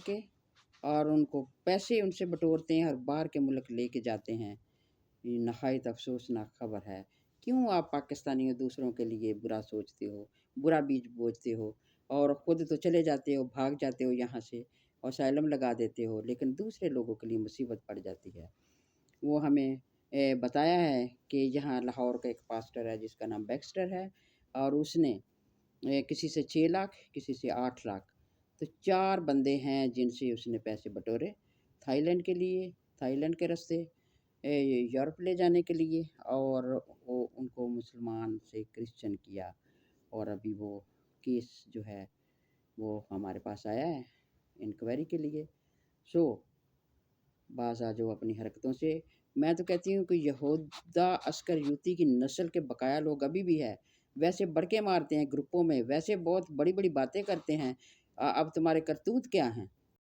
کے اور ان کو پیسے ان سے بٹورتے ہیں اور باہر کے ملک لے کے جاتے ہیں۔ یہ نہایت افسوسناک خبر ہے۔ کیوں آپ پاکستانیوں دوسروں کے لیے برا سوچتے ہو، برا بیج بوجتے ہو، اور خود تو چلے جاتے ہو، بھاگ جاتے ہو یہاں سے، اسائلم لگا دیتے ہو، لیکن دوسرے لوگوں کے لیے مصیبت پڑ جاتی ہے۔ وہ ہمیں بتایا ہے کہ یہاں لاہور کا ایک پاسٹر ہے جس کا نام بیکسٹر ہے، اور اس نے کسی سے 6 لاکھ، کسی سے 8 لاکھ، تو 4 بندے ہیں جن سے اس نے پیسے بٹورے تھائی لینڈ کے لیے، تھائی لینڈ کے راستے یورپ لے جانے کے لیے، اور وہ ان کو مسلمان سے کرسچن کیا، اور ابھی وہ کیس جو ہے وہ ہمارے پاس آیا ہے انکوائری کے لیے۔ سو باز آ جاؤ اپنی حرکتوں سے۔ میں تو کہتی ہوں کہ یہودا عسکر یوتی کی نسل کے بقایا لوگ ابھی بھی ہے، ویسے بڑکے مارتے ہیں گروپوں میں، ویسے بہت بڑی بڑی باتیں کرتے ہیں، اب تمہارے کرتوت کیا ہیں؟